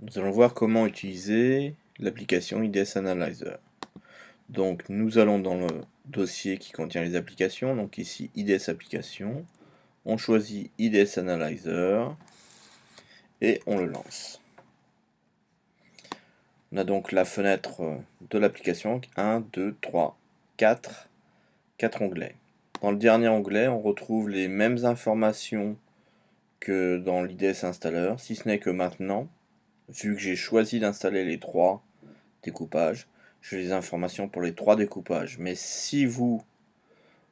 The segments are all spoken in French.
Nous allons voir comment utiliser l'application IDS Analyzer. Donc nous allons dans le dossier qui contient les applications, donc ici IDS Applications, on choisit IDS Analyzer et on le lance. On a donc la fenêtre de l'application, 1, 2, 3, 4 onglets. Dans le dernier onglet, on retrouve les mêmes informations que dans l'IDS Installer, si ce n'est que maintenant, vu que j'ai choisi d'installer les 3 découpages, j'ai les informations pour les 3 découpages. Mais si vous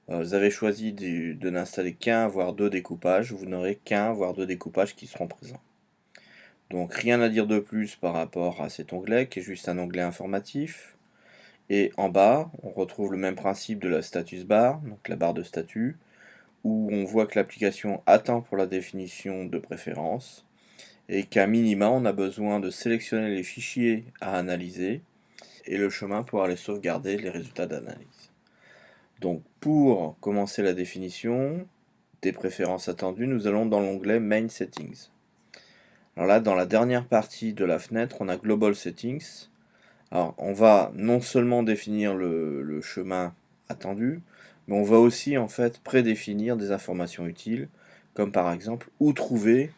avez choisi de n'installer qu'un voire 2 découpages, vous n'aurez qu'un voire 2 découpages qui seront présents. Donc rien à dire de plus par rapport à cet onglet qui est juste un onglet informatif. Et en bas, on retrouve le même principe de la status bar, donc la barre de statut, où on voit que l'application attend pour la définition de préférence et qu'à minima on a besoin de sélectionner les fichiers à analyser et le chemin pour aller sauvegarder les résultats d'analyse. Donc pour commencer la définition des préférences attendues, nous allons dans l'onglet Main Settings. Alors là, dans la dernière partie de la fenêtre, on a Global Settings. Alors on va non seulement définir le chemin attendu, mais on va aussi en fait prédéfinir des informations utiles, comme par exemple où trouver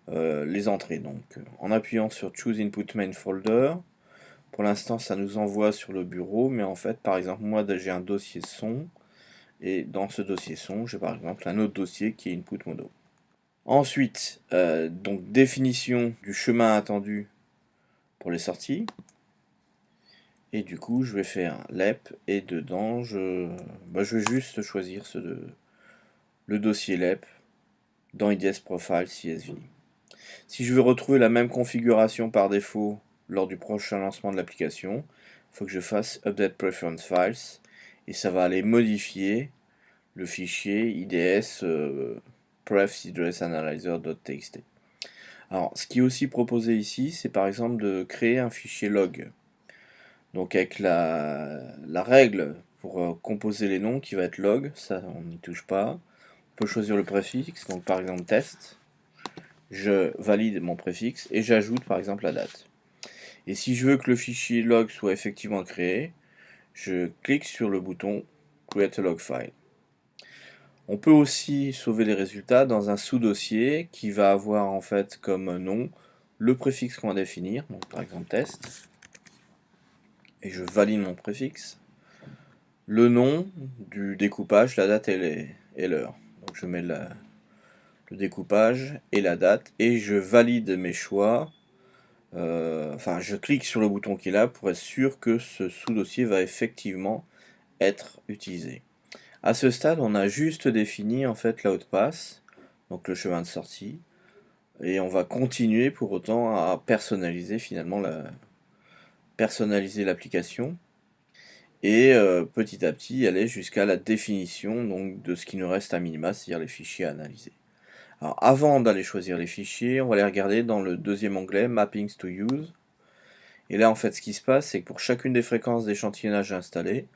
les entrées. Donc en appuyant sur Choose Input Main Folder, pour l'instant ça nous envoie sur le bureau, mais en fait par exemple moi j'ai un dossier son, et dans ce dossier son j'ai par exemple un autre dossier qui est Input Mono. Ensuite, donc définition du chemin attendu pour les sorties. Et du coup je vais faire lep et dedans je vais juste choisir le dossier lep dans IDS Profile CSV. Si je veux retrouver la même configuration par défaut lors du prochain lancement de l'application, il faut que je fasse Update Preference Files et ça va aller modifier le fichier IDS pref.idsanalyzer.txt. Alors, ce qui est aussi proposé ici, c'est par exemple de créer un fichier log. Donc avec la règle pour composer les noms qui va être log, ça on n'y touche pas. On peut choisir le préfixe, donc par exemple test. Je valide mon préfixe et j'ajoute par exemple la date. Et si je veux que le fichier log soit effectivement créé, je clique sur le bouton Create a log file. On peut aussi sauver les résultats dans un sous-dossier qui va avoir en fait comme nom le préfixe qu'on va définir, donc par exemple test, et je valide mon préfixe, le nom du découpage, la date et l'heure. Donc je mets le découpage et la date et je valide mes choix. Enfin, je clique sur le bouton qui est là pour être sûr que ce sous-dossier va effectivement être utilisé. À ce stade, on a juste défini en fait l'outpass, donc le chemin de sortie, et on va continuer pour autant à personnaliser finalement l'application et petit à petit aller jusqu'à la définition donc, de ce qui nous reste à minima, c'est-à-dire les fichiers à analyser. Alors avant d'aller choisir les fichiers, on va les regarder dans le deuxième onglet Mappings to Use. Et là en fait ce qui se passe, c'est que pour chacune des fréquences d'échantillonnage installées,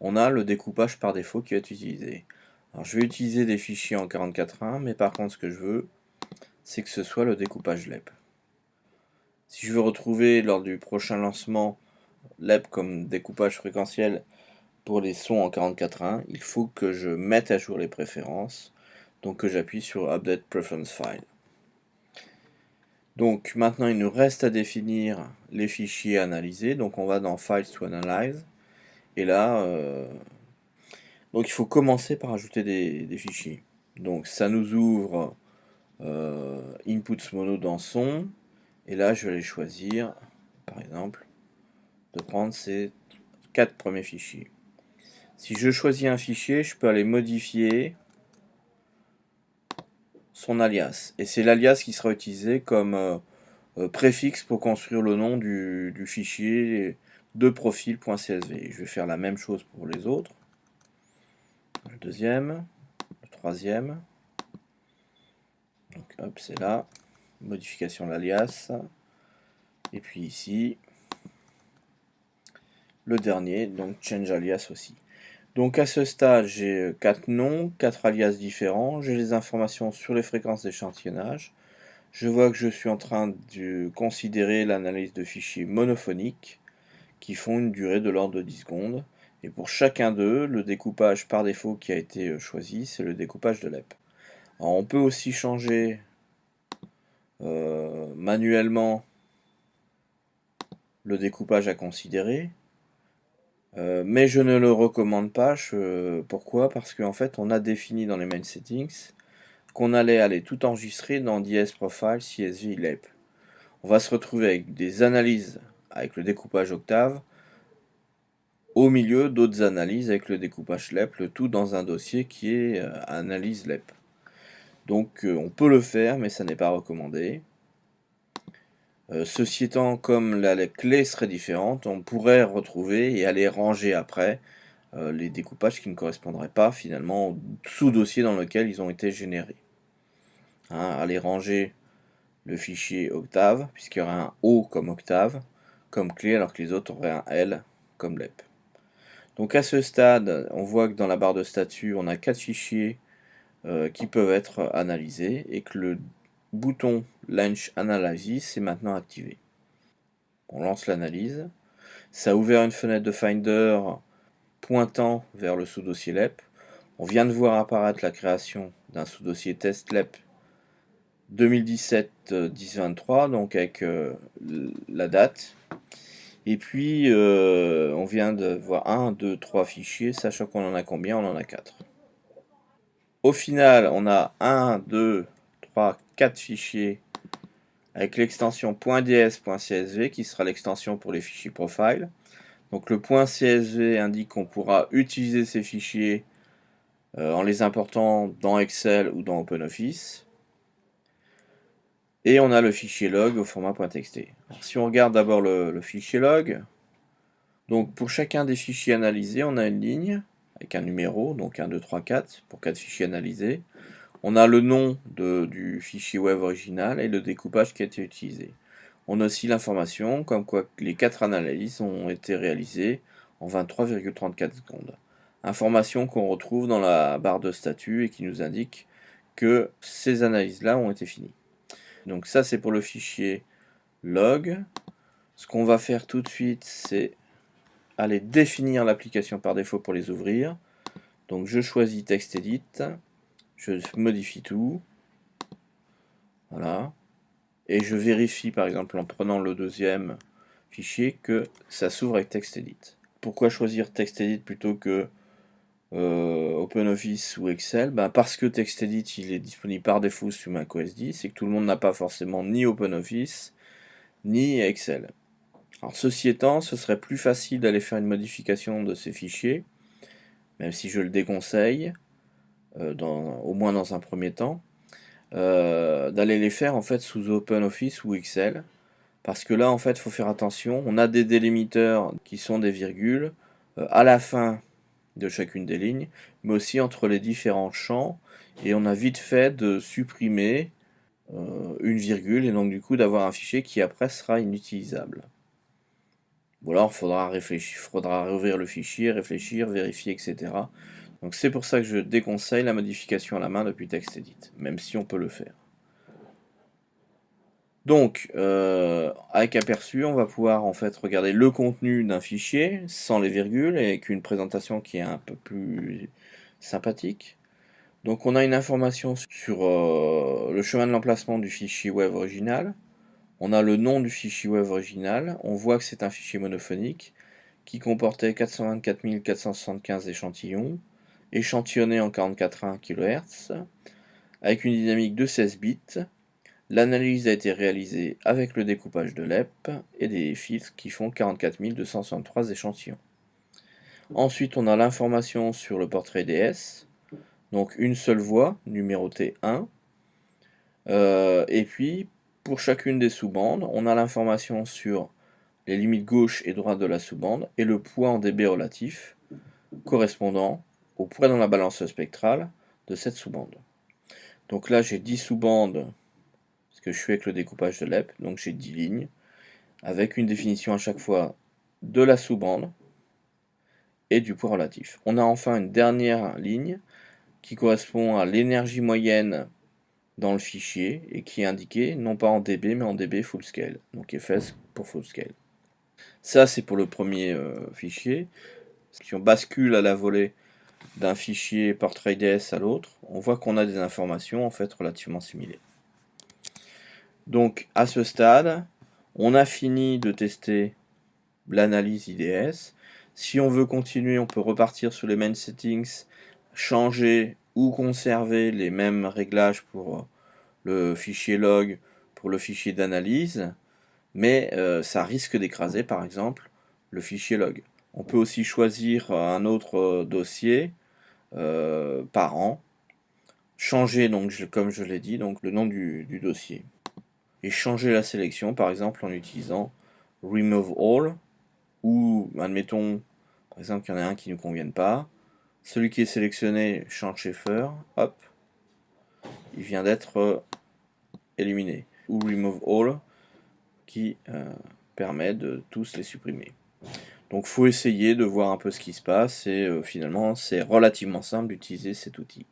on a le découpage par défaut qui va être utilisé. Alors je vais utiliser des fichiers en 44.1, mais par contre ce que je veux, c'est que ce soit le découpage LEP. Si je veux retrouver lors du prochain lancement LEP comme découpage fréquentiel pour les sons en 44.1, il faut que je mette à jour les préférences, donc que j'appuie sur Update Preference File. Donc maintenant il nous reste à définir les fichiers à analyser, donc on va dans Files to Analyze, et là, donc il faut commencer par ajouter des fichiers. Donc ça nous ouvre Inputs Mono dans son, et là je vais aller choisir, par exemple, de prendre ces 4 premiers fichiers. Si je choisis un fichier, je peux aller modifier son alias. Et c'est l'alias qui sera utilisé comme préfixe pour construire le nom du fichier de profil.csv. Je vais faire la même chose pour les autres. Le deuxième, le troisième. Donc hop, c'est là. Modification de l'alias. Et puis ici, le dernier, donc change alias aussi. Donc à ce stade, j'ai 4 noms, 4 alias différents, j'ai les informations sur les fréquences d'échantillonnage, je vois que je suis en train de considérer l'analyse de fichiers monophoniques qui font une durée de l'ordre de 10 secondes. Et pour chacun d'eux, le découpage par défaut qui a été choisi, c'est le découpage de l'EP. Alors on peut aussi changer manuellement le découpage à considérer, mais je ne le recommande pas. Pourquoi? Parce qu'en fait, on a défini dans les main settings qu'on allait aller tout enregistrer dans DS Profile CSV LEP. On va se retrouver avec des analyses avec le découpage octave, au milieu d'autres analyses avec le découpage LEP, le tout dans un dossier qui est analyse LEP. Donc on peut le faire, mais ça n'est pas recommandé. Ceci étant, comme la clé serait différente, on pourrait retrouver et aller ranger après les découpages qui ne correspondraient pas finalement au sous-dossier dans lequel ils ont été générés. Aller ranger le fichier octave, puisqu'il y aura un O comme octave, comme clé, alors que les autres auraient un L comme LEP. Donc à ce stade, on voit que dans la barre de statut, on a 4 fichiers qui peuvent être analysés et que le bouton Launch Analysis est maintenant activé. On lance l'analyse. Ça a ouvert une fenêtre de Finder pointant vers le sous-dossier LEP. On vient de voir apparaître la création d'un sous-dossier test LEP 2017-1023, donc avec la date. Et puis, on vient de voir 1, 2, 3 fichiers, sachant qu'on en a combien? On en a 4. Au final, on a 1, 2, 3, 4 fichiers avec l'extension .ds.csv qui sera l'extension pour les fichiers profile. Donc le .csv indique qu'on pourra utiliser ces fichiers en les important dans Excel ou dans OpenOffice. Et on a le fichier log au format .txt. Alors, si on regarde d'abord le fichier log, donc pour chacun des fichiers analysés, on a une ligne avec un numéro, donc 1, 2, 3, 4, pour 4 fichiers analysés. On a le nom du fichier web original et le découpage qui a été utilisé. On a aussi l'information comme quoi les 4 analyses ont été réalisées en 23,34 secondes. Information qu'on retrouve dans la barre de statut et qui nous indique que ces analyses-là ont été finies. Donc ça c'est pour le fichier log. Ce qu'on va faire tout de suite, c'est aller définir l'application par défaut pour les ouvrir. Donc je choisis TextEdit, je modifie tout, voilà, et je vérifie par exemple en prenant le deuxième fichier que ça s'ouvre avec TextEdit. Pourquoi choisir TextEdit plutôt que OpenOffice ou Excel? Parce que TextEdit il est disponible par défaut sur macOS 10 et que tout le monde n'a pas forcément ni OpenOffice ni Excel. Alors ceci étant, ce serait plus facile d'aller faire une modification de ces fichiers, même si je le déconseille, au moins dans un premier temps, d'aller les faire en fait sous OpenOffice ou Excel, parce que là en fait il faut faire attention, on a des délimiteurs qui sont des virgules à la fin de chacune des lignes, mais aussi entre les différents champs, et on a vite fait de supprimer une virgule, et donc du coup d'avoir un fichier qui après sera inutilisable. Ou alors il faudra réfléchir, faudra rouvrir le fichier, réfléchir, vérifier, etc. Donc c'est pour ça que je déconseille la modification à la main depuis TextEdit, même si on peut le faire. Donc, avec Aperçu, on va pouvoir en fait regarder le contenu d'un fichier sans les virgules et avec une présentation qui est un peu plus sympathique. Donc on a une information sur le chemin de l'emplacement du fichier web original. On a le nom du fichier web original. On voit que c'est un fichier monophonique qui comportait 424 475 échantillons, échantillonnés en 44.1 kHz, avec une dynamique de 16 bits. L'analyse a été réalisée avec le découpage de l'EP et des filtres qui font 44 263 échantillons. Ensuite, on a l'information sur le portrait DS, donc une seule voie, numérotée 1. Et puis, pour chacune des sous-bandes, on a l'information sur les limites gauche et droite de la sous-bande et le poids en dB relatif correspondant au poids dans la balance spectrale de cette sous-bande. Donc là, j'ai 10 sous-bandes, parce que je suis avec le découpage de l'EP, donc j'ai 10 lignes, avec une définition à chaque fois de la sous-bande et du poids relatif. On a enfin une dernière ligne qui correspond à l'énergie moyenne dans le fichier et qui est indiqué non pas en dB mais en dB full scale, donc fs pour full scale. Ça c'est pour le premier fichier. Si on bascule à la volée d'un fichier Portrait.ds à l'autre, on voit qu'on a des informations en fait relativement similaires. Donc à ce stade, on a fini de tester l'analyse IDS. Si on veut continuer, on peut repartir sur les main settings, changer ou conserver les mêmes réglages pour le fichier log, pour le fichier d'analyse, mais ça risque d'écraser par exemple le fichier log. On peut aussi choisir un autre dossier par an, changer donc comme je l'ai dit donc le nom du dossier et changer la sélection par exemple en utilisant remove all, ou admettons par exemple qu'il y en a un qui ne convienne pas, celui qui est sélectionné change chauffeur, hop, il vient d'être éliminé, ou remove all qui permet de tous les supprimer. Donc faut essayer de voir un peu ce qui se passe et finalement c'est relativement simple d'utiliser cet outil.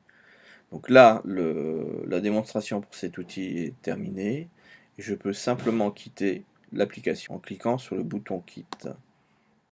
Donc là, la démonstration pour cet outil est terminée. Je peux simplement quitter l'application en cliquant sur le bouton Quitte.